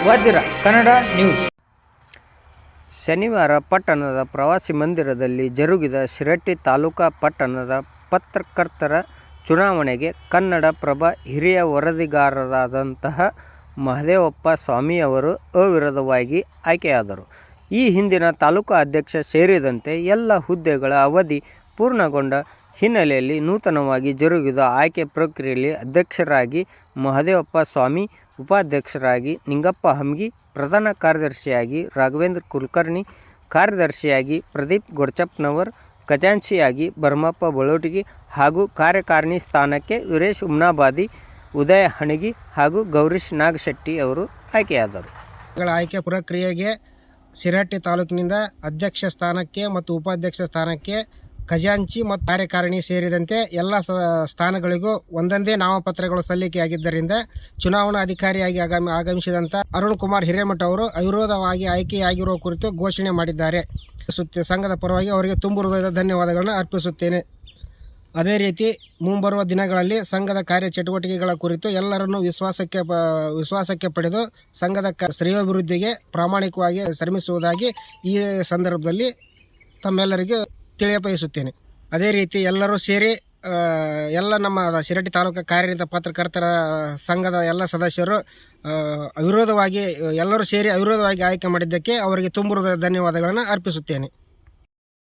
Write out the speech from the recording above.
ವಜ್ರ ಕನ್ನಡ ನ್ಯೂಸ್. ಶನಿವಾರ ಪಟ್ಟಣದ ಪ್ರವಾಸಿ ಮಂದಿರದಲ್ಲಿ ಜರುಗಿದ ಶಿರಹಟ್ಟಿ ತಾಲೂಕಾ ಪಟ್ಟಣದ ಪತ್ರಕರ್ತರ ಚುನಾವಣೆಗೆ ಕನ್ನಡಪ್ರಭ ಹಿರಿಯ ವರದಿಗಾರರಾದಂತಹ ಮಹದೇವಪ್ಪ ಸ್ವಾಮಿಯವರು ಅವಿರೋಧವಾಗಿ ಆಯ್ಕೆಯಾದರು. ಈ ಹಿಂದಿನ ತಾಲೂಕಾ ಅಧ್ಯಕ್ಷ ಸೇರಿದಂತೆ ಎಲ್ಲ ಹುದ್ದೆಗಳ ಅವಧಿ ಪೂರ್ಣಗೊಂಡ ಹಿನ್ನೆಲೆಯಲ್ಲಿ ನೂತನವಾಗಿ ಜರುಗಿದ ಆಯ್ಕೆ ಪ್ರಕ್ರಿಯೆಯಲ್ಲಿ ಅಧ್ಯಕ್ಷರಾಗಿ ಮಹದೇವಪ್ಪ ಸ್ವಾಮಿ, ಉಪಾಧ್ಯಕ್ಷರಾಗಿ ನಿಂಗಪ್ಪ ಹಮ್ಗಿ, ಪ್ರಧಾನ ಕಾರ್ಯದರ್ಶಿಯಾಗಿ ರಾಘವೇಂದ್ರ ಕುಲಕರ್ಣಿ, ಕಾರ್ಯದರ್ಶಿಯಾಗಿ ಪ್ರದೀಪ್ ಗೊಡ್ಚಪ್ಪನವರ್, ಖಜಾಂಚಿಯಾಗಿ ಭರಮಪ್ಪ ಬಳೋಟಗಿ ಹಾಗೂ ಕಾರ್ಯಕಾರಿಣಿ ಸ್ಥಾನಕ್ಕೆ ವೀರೇಶ್ ಉಮ್ನಾಬಾದಿ, ಉದಯ ಹಣಗಿ ಹಾಗೂ ಗೌರೀಶ್ ನಾಗಶೆಟ್ಟಿ ಅವರು ಆಯ್ಕೆಯಾದರು. ಆಯ್ಕೆ ಪ್ರಕ್ರಿಯೆಗೆ ಶಿರಹಟ್ಟಿ ತಾಲೂಕಿನಿಂದ ಅಧ್ಯಕ್ಷ ಸ್ಥಾನಕ್ಕೆ ಮತ್ತು ಉಪಾಧ್ಯಕ್ಷ ಸ್ಥಾನಕ್ಕೆ ಖಜಾಂಚಿ ಮತ್ತು ಕಾರ್ಯಕಾರಿಣಿ ಸೇರಿದಂತೆ ಎಲ್ಲ ಸ್ಥಾನಗಳಿಗೂ ಒಂದೊಂದೇ ನಾಮಪತ್ರಗಳು ಸಲ್ಲಿಕೆಯಾಗಿದ್ದರಿಂದ ಚುನಾವಣಾ ಅಧಿಕಾರಿಯಾಗಿ ಆಗಮಿಸಿದಂಥ ಅರುಣ್ ಕುಮಾರ್ ಹಿರೇಮಠ ಅವರು ಅವಿರೋಧವಾಗಿ ಆಯ್ಕೆಯಾಗಿರುವ ಕುರಿತು ಘೋಷಣೆ ಮಾಡಿದ್ದಾರೆ. ಸಂಘದ ಪರವಾಗಿ ಅವರಿಗೆ ತುಂಬು ಹೃದಯದ ಧನ್ಯವಾದಗಳನ್ನು ಅರ್ಪಿಸುತ್ತೇನೆ. ಅದೇ ರೀತಿ ಮುಂಬರುವ ದಿನಗಳಲ್ಲಿ ಸಂಘದ ಕಾರ್ಯಚಟುವಟಿಕೆಗಳ ಕುರಿತು ಎಲ್ಲರನ್ನೂ ವಿಶ್ವಾಸಕ್ಕೆ ಪಡೆದು ಸಂಘದ ಶ್ರೇಯೋಭಿವೃದ್ಧಿಗೆ ಪ್ರಾಮಾಣಿಕವಾಗಿ ಶ್ರಮಿಸುವುದಾಗಿ ಈ ಸಂದರ್ಭದಲ್ಲಿ ತಮ್ಮೆಲ್ಲರಿಗೂ ತಿಳಿಯಪಡಿಸುತ್ತೇನೆ. ಅದೇ ರೀತಿ ಎಲ್ಲರೂ ಸೇರಿ ಎಲ್ಲ ನಮ್ಮ ಶಿರಹಟ್ಟಿ ತಾಲೂಕು ಕಾರ್ಯನಿರತ ಪತ್ರಕರ್ತರ ಸಂಘದ ಎಲ್ಲ ಸದಸ್ಯರು ಎಲ್ಲರೂ ಸೇರಿ ಅವಿರೋಧವಾಗಿ ಆಯ್ಕೆ ಮಾಡಿದ್ದಕ್ಕೆ ಅವರಿಗೆ ತುಂಬು ಹೃದಯದ ಧನ್ಯವಾದಗಳನ್ನು ಅರ್ಪಿಸುತ್ತೇನೆ.